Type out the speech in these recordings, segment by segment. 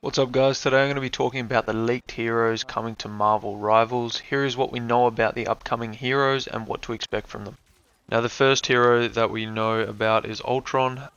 What's up guys, today I'm going to be talking about the leaked heroes coming to Marvel Rivals. Here is what we know about the upcoming heroes and what to expect from them. Now the first hero that we know about is Ultron.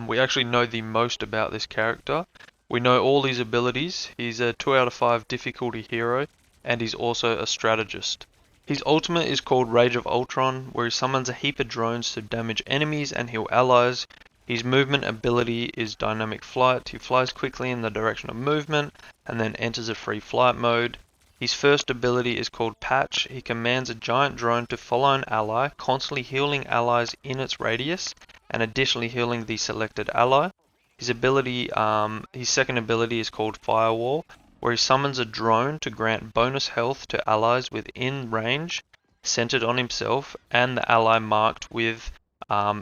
We actually know the most about this character. We know all his abilities. He's a 2 out of 5 difficulty hero and he's also a strategist. His ultimate is called Rage of Ultron, where he summons a heap of drones to damage enemies and heal allies. His movement ability is dynamic flight. He flies quickly in the direction of movement and then enters a free flight mode. His first ability is called Patch. He commands a giant drone to follow an ally, constantly healing allies in its radius and additionally healing the selected ally. His second ability is called Firewall, where he summons a drone to grant bonus health to allies within range, centered on himself and the ally marked with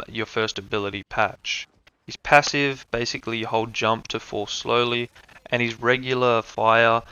your first ability Patch. His passive, basically you hold jump to fall slowly, and his regular fire,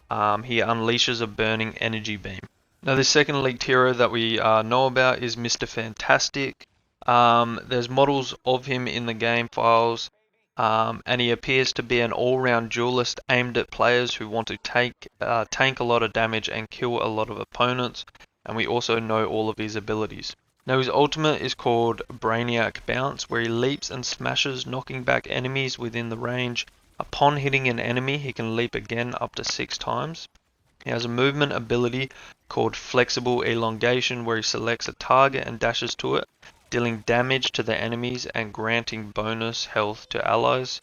he unleashes a burning energy beam. Now the second leaked hero that we know about is Mr. Fantastic. There's models of him in the game files, and he appears to be an all-round duelist aimed at players who want to tank a lot of damage and kill a lot of opponents, and we also know all of his abilities. Now his ultimate is called Brainiac Bounce, where he leaps and smashes, knocking back enemies within the range. Upon hitting an enemy, he can leap again up to 6 times. He has a movement ability called Flexible Elongation, where he selects a target and dashes to it, dealing damage to the enemies and granting bonus health to allies.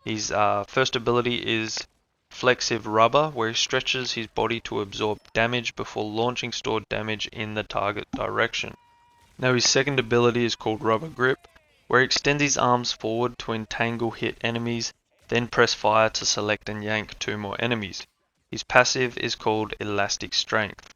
His first ability is Flexive Rubber, where he stretches his body to absorb damage before launching stored damage in the target direction. Now his second ability is called Rubber Grip, where he extends his arms forward to entangle hit enemies, then press fire to select and yank 2 more enemies. His passive is called Elastic Strength.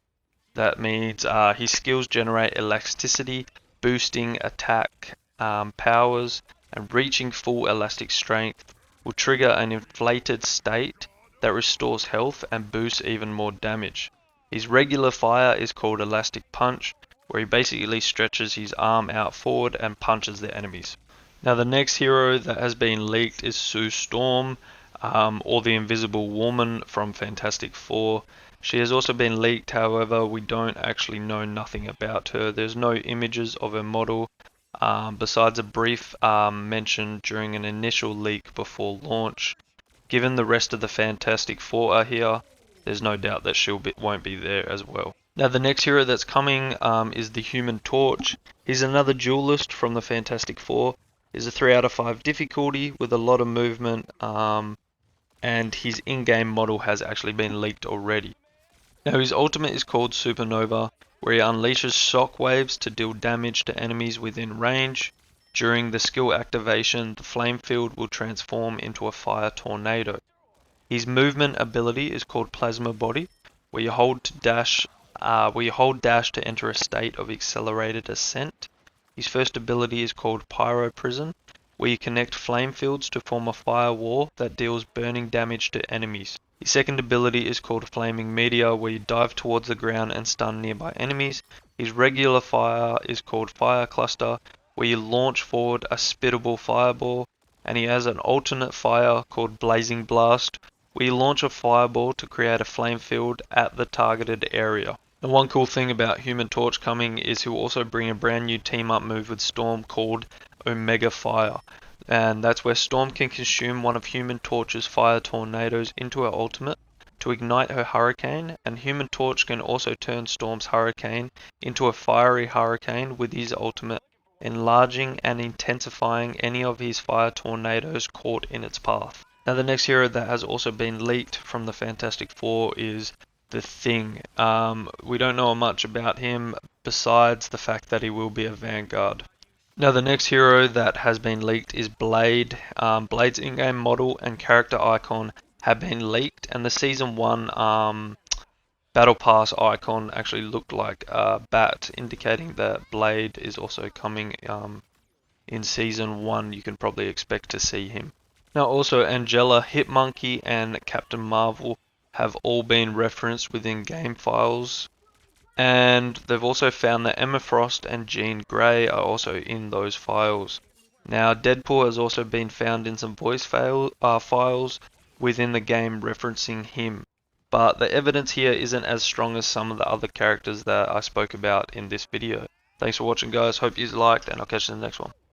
That means his skills generate elasticity, boosting attack powers, and reaching full elastic strength will trigger an inflated state that restores health and boosts even more damage. His regular fire is called Elastic Punch, where he basically stretches his arm out forward and punches the enemies. Now the next hero that has been leaked is Sue Storm, or the Invisible Woman from Fantastic Four. She has also been leaked, however we don't actually know nothing about her. There's no images of her model, besides a brief mention during an initial leak before launch. Given the rest of the Fantastic Four are here, there's no doubt that won't be there as well. Now the next hero that's coming is the Human Torch. He's another duelist from the Fantastic Four. He's a 3 out of 5 difficulty with a lot of movement, and his in-game model has actually been leaked already. Now his ultimate is called Supernova, where he unleashes shockwaves to deal damage to enemies within range. During the skill activation, the flame field will transform into a fire tornado. His movement ability is called Plasma Body, where you hold dash to enter a state of accelerated ascent. His first ability is called Pyro Prison, where you connect flame fields to form a fire wall that deals burning damage to enemies. His second ability is called Flaming Meteor, where you dive towards the ground and stun nearby enemies. His regular fire is called Fire Cluster, where you launch forward a spittable fireball, and he has an alternate fire called Blazing Blast, where you launch a fireball to create a flame field at the targeted area. The one cool thing about Human Torch coming is he'll also bring a brand new team up move with Storm called Omega Fire, and that's where Storm can consume one of Human Torch's fire tornadoes into her ultimate to ignite her hurricane, and Human Torch can also turn Storm's hurricane into a fiery hurricane with his ultimate, enlarging and intensifying any of his fire tornadoes caught in its path. Now the next hero that has also been leaked from the Fantastic Four is the Thing. We don't know much about him besides the fact that he will be a Vanguard. Now the next hero that has been leaked is Blade. Blade's in-game model and character icon have been leaked, and the Season 1 Battle Pass icon actually looked like a bat, indicating that Blade is also coming in Season 1. You can probably expect to see him. Now also Angela, Hitmonkey and Captain Marvel have all been referenced within game files, and they've also found that Emma Frost and Jean Grey are also in those files. Now Deadpool has also been found in some voice files, within the game referencing him. But the evidence here isn't as strong as some of the other characters that I spoke about in this video. Thanks for watching guys, hope you liked, and I'll catch you in the next one.